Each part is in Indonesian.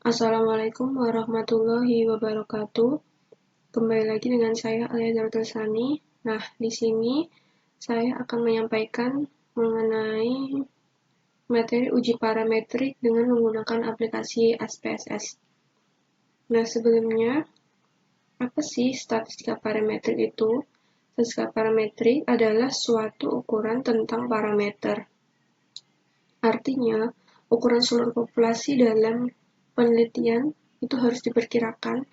Assalamualaikum warahmatullahi wabarakatuh. Kembali lagi dengan saya Alia Darusani. Nah, di sini saya akan menyampaikan mengenai materi uji parametrik dengan menggunakan aplikasi SPSS. Nah, sebelumnya, apa sih statistika parametrik itu? Statistika parametrik adalah suatu ukuran tentang parameter. Artinya, ukuran seluruh populasi dalam penelitian itu harus diperkirakan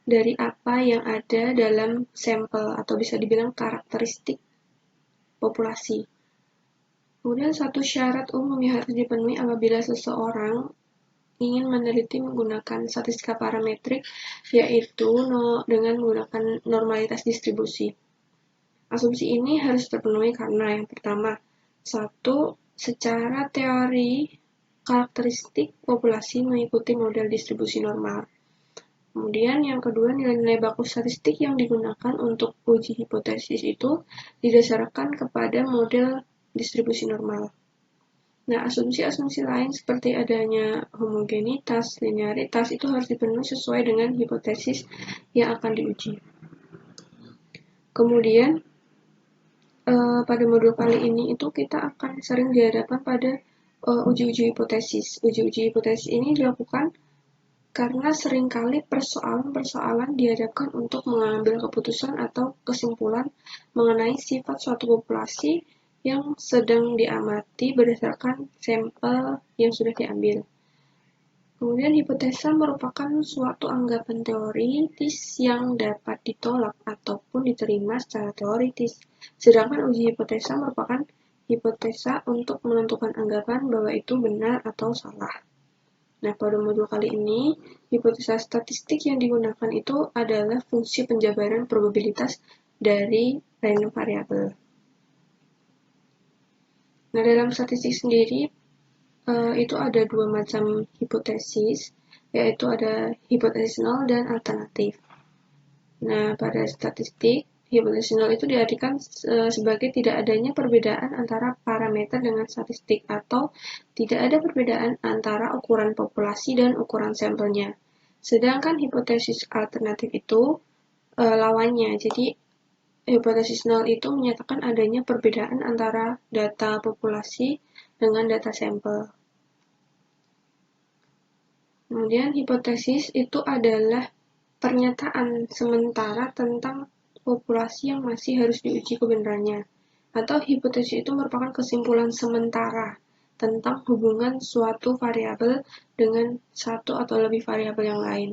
dari apa yang ada dalam sampel atau bisa dibilang karakteristik populasi. Kemudian satu syarat umum yang harus dipenuhi apabila seseorang ingin meneliti menggunakan statistika parametrik, yaitu dengan menggunakan normalitas distribusi. Asumsi ini harus terpenuhi karena yang pertama, satu, secara teori karakteristik populasi mengikuti model distribusi normal. Kemudian yang kedua, nilai-nilai baku statistik yang digunakan untuk uji hipotesis itu didasarkan kepada model distribusi normal. Nah, asumsi-asumsi lain seperti adanya homogenitas, linearitas itu harus dipenuhi sesuai dengan hipotesis yang akan diuji. Kemudian, pada modul kali ini itu kita akan sering dihadapkan pada uji-uji hipotesis. Uji-uji hipotesis ini dilakukan karena seringkali persoalan-persoalan dihadapkan untuk mengambil keputusan atau kesimpulan mengenai sifat suatu populasi yang sedang diamati berdasarkan sampel yang sudah diambil. Kemudian hipotesa merupakan suatu anggapan teoritis yang dapat ditolak ataupun diterima secara teoritis. Sedangkan uji hipotesa merupakan hipotesa untuk menentukan anggapan bahwa itu benar atau salah. Nah, pada modul kali ini, hipotesa statistik yang digunakan itu adalah fungsi penjabaran probabilitas dari random variable. Nah, dalam statistik sendiri, itu ada dua macam hipotesis, yaitu ada hipotesis nol dan alternatif. Nah, pada statistik, hipotesis nol itu diartikan sebagai tidak adanya perbedaan antara parameter dengan statistik atau tidak ada perbedaan antara ukuran populasi dan ukuran sampelnya. Sedangkan hipotesis alternatif itu lawannya. Jadi, hipotesis nol itu menyatakan adanya perbedaan antara data populasi dengan data sampel. Kemudian, hipotesis itu adalah pernyataan sementara tentang populasi yang masih harus diuji kebenarannya. Atau hipotesis itu merupakan kesimpulan sementara tentang hubungan suatu variabel dengan satu atau lebih variabel yang lain.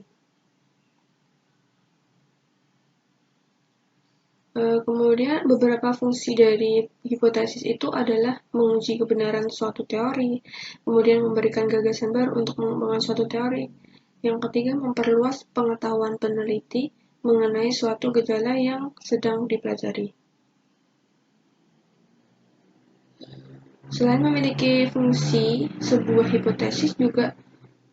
Kemudian beberapa fungsi dari hipotesis itu adalah menguji kebenaran suatu teori, kemudian memberikan gagasan baru untuk mengembangkan suatu teori. Yang ketiga, memperluas pengetahuan peneliti mengenai suatu gejala yang sedang dipelajari. Selain memiliki fungsi, sebuah hipotesis juga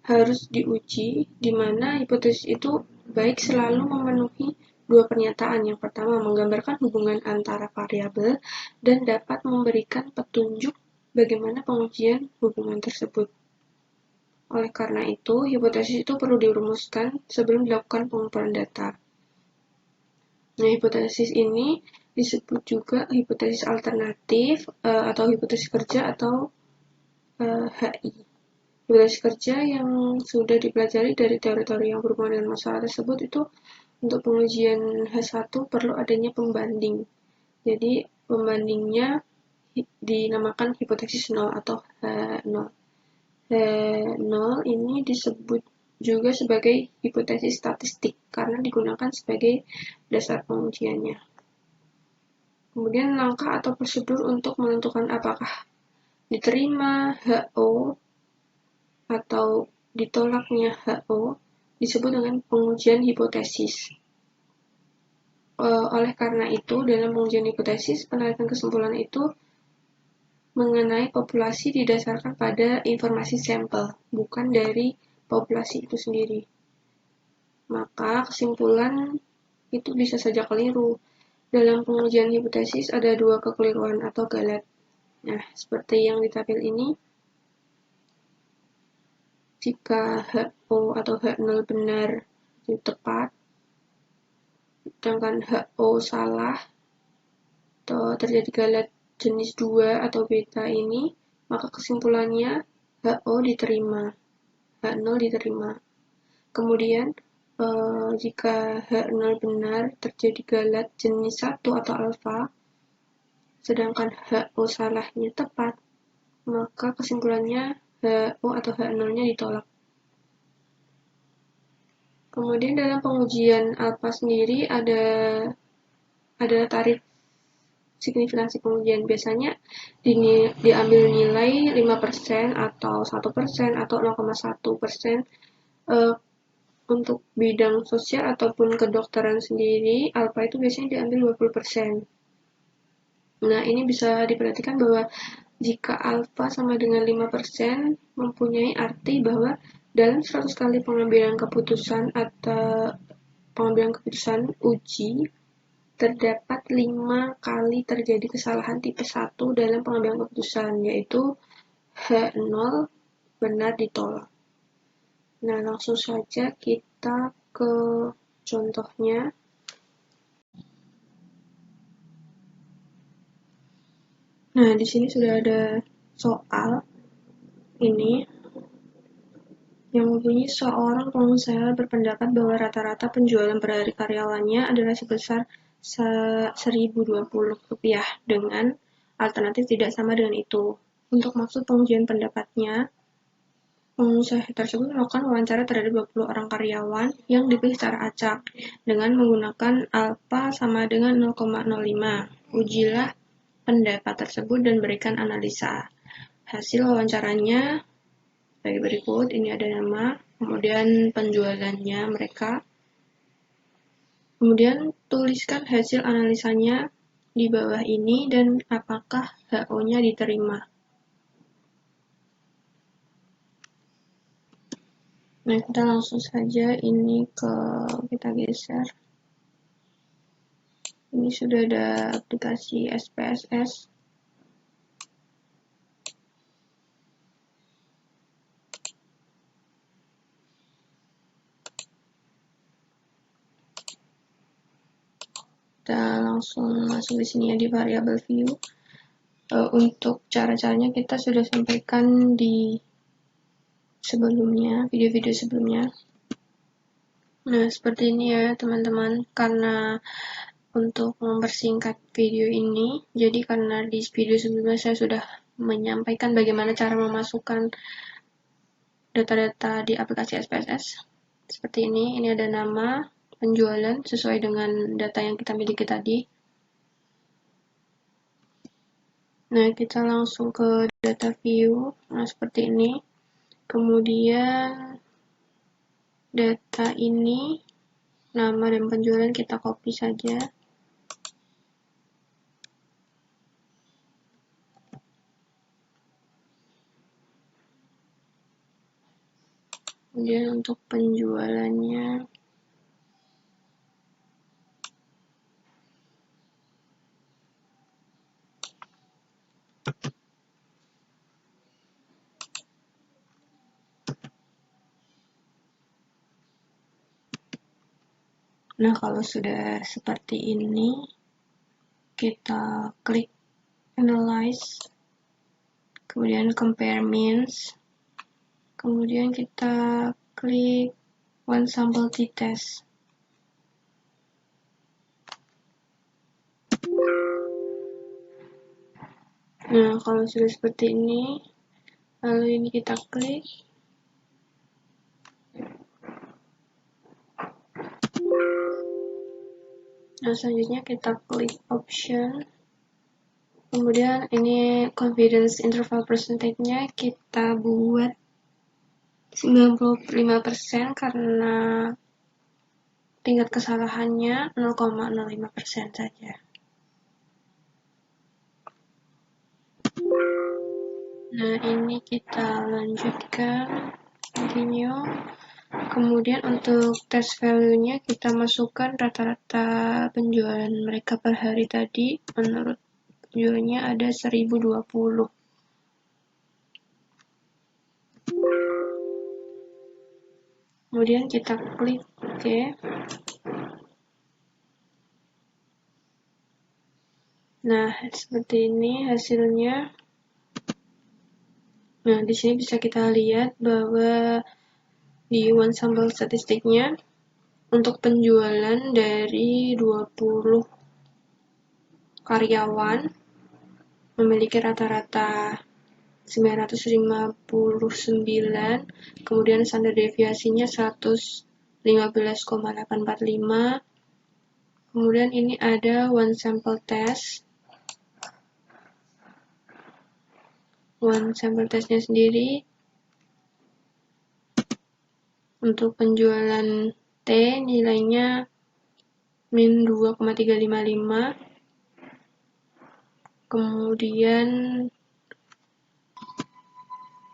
harus diuji, di mana hipotesis itu baik selalu memenuhi dua pernyataan. Yang pertama, menggambarkan hubungan antara variabel dan dapat memberikan petunjuk bagaimana pengujian hubungan tersebut. Oleh karena itu, hipotesis itu perlu dirumuskan sebelum dilakukan pengumpulan data. Nah, hipotesis ini disebut juga hipotesis alternatif atau hipotesis kerja atau HI. Hipotesis kerja yang sudah dipelajari dari teori-teori yang berhubungan dengan masalah tersebut itu untuk pengujian H1 perlu adanya pembanding. Jadi pembandingnya dinamakan hipotesis nol atau H0. H0 ini disebut juga sebagai hipotesis statistik karena digunakan sebagai dasar pengujiannya. Kemudian langkah atau prosedur untuk menentukan apakah diterima HO atau ditolaknya HO disebut dengan pengujian hipotesis. Oleh karena itu, dalam pengujian hipotesis, penarikan kesimpulan itu mengenai populasi didasarkan pada informasi sampel, bukan dari populasi itu sendiri. Maka kesimpulan itu bisa saja keliru. Dalam pengujian hipotesis ada dua kekeliruan atau galet. Nah, seperti yang ditampil ini, jika HO atau H0 benar itu tepat, sedangkan HO salah atau terjadi galat jenis 2 atau beta ini, maka kesimpulannya HO diterima, H0 diterima. Kemudian jika H0 benar terjadi galat jenis 1 atau alfa, sedangkan HO salahnya tepat, maka kesimpulannya HO atau H0-nya ditolak. Kemudian dalam pengujian alfa sendiri ada tarif signifikansi pengujian. Biasanya diambil nilai 5% atau 1% atau 0,1%. Untuk bidang sosial ataupun kedokteran sendiri, alfa itu biasanya diambil 20%. Nah, ini bisa diperhatikan bahwa jika alfa sama dengan 5% mempunyai arti bahwa dalam 100 kali pengambilan keputusan atau pengambilan keputusan uji, terdapat 5 kali terjadi kesalahan tipe 1 dalam pengambilan keputusan, yaitu H0 benar ditolak. Nah, langsung saja kita ke contohnya. Nah, di sini sudah ada soal ini yang mempunyai seorang pengusaha berpendapat bahwa rata-rata penjualan per hari karyawannya adalah sebesar Rp1.020 dengan alternatif tidak sama dengan itu. Untuk maksud pengujian pendapatnya, pengusaha tersebut melakukan wawancara terhadap 20 orang karyawan yang dipilih secara acak dengan menggunakan alfa sama dengan 0,05. Ujilah pendapat tersebut dan berikan analisa. Hasil wawancaranya sebagai berikut, ini ada nama, kemudian penjualannya mereka, kemudian tuliskan hasil analisanya di bawah ini dan apakah HO-nya diterima. Nah, kita langsung saja kita geser. Ini sudah ada aplikasi SPSS. Kita langsung masuk di sini ya di variable view. Untuk cara-caranya kita sudah sampaikan di sebelumnya, video-video sebelumnya. Nah, seperti ini ya teman-teman, karena untuk mempersingkat video ini, jadi karena di video sebelumnya saya sudah menyampaikan bagaimana cara memasukkan data-data di aplikasi SPSS. Seperti ini ada nama, penjualan sesuai dengan data yang kita miliki tadi. Nah, kita langsung ke data view. Nah, seperti ini. Kemudian data ini, nama dan penjualan kita copy saja. Kemudian untuk penjualannya, nah kalau sudah seperti ini, kita klik analyze, kemudian compare means, kemudian kita klik one sample t-test. Nah, kalau sudah seperti ini, lalu ini kita klik. Nah, selanjutnya kita klik option. Kemudian ini confidence interval percentage-nya kita buat 95% karena tingkat kesalahannya 0,05% saja. Nah, ini kita lanjutkan, continue. Kemudian untuk test value-nya kita masukkan rata-rata penjualan mereka per hari tadi. Menurut penjualannya ada 1020. Kemudian kita klik OK. Nah, seperti ini hasilnya. Nah, di sini bisa kita lihat bahwa di one sample statistiknya untuk penjualan dari 20 karyawan memiliki rata-rata 959, kemudian standar deviasinya 115,845. Kemudian ini ada one sample test. One sample testnya sendiri untuk penjualan T nilainya min 2,355. Kemudian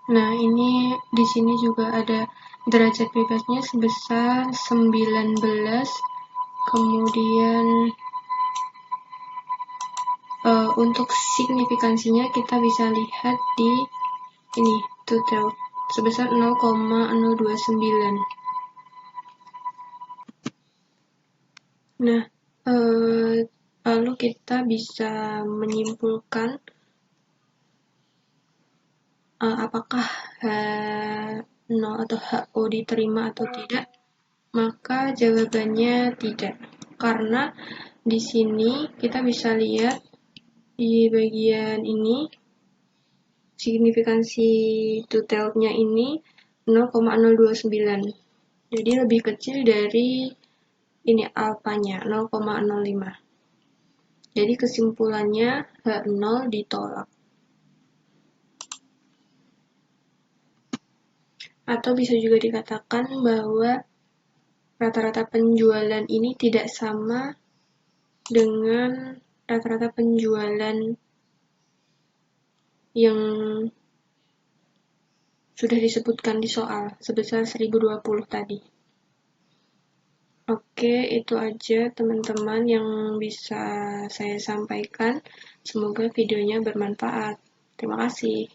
nah ini di sini juga ada derajat bebasnya sebesar 19. Kemudian untuk signifikansinya kita bisa lihat di ini total sebesar 0,029. Nah, lalu kita bisa menyimpulkan apakah H0 atau HO diterima atau tidak. Maka jawabannya tidak, karena di sini kita bisa lihat di bagian ini signifikansi totalnya ini 0,029, jadi lebih kecil dari ini alfanya 0,05. Jadi kesimpulannya H0 ditolak. Atau bisa juga dikatakan bahwa rata-rata penjualan ini tidak sama dengan rata-rata penjualan yang sudah disebutkan di soal sebesar 1020 tadi. Oke, itu aja teman-teman yang bisa saya sampaikan. Semoga videonya bermanfaat. Terima kasih.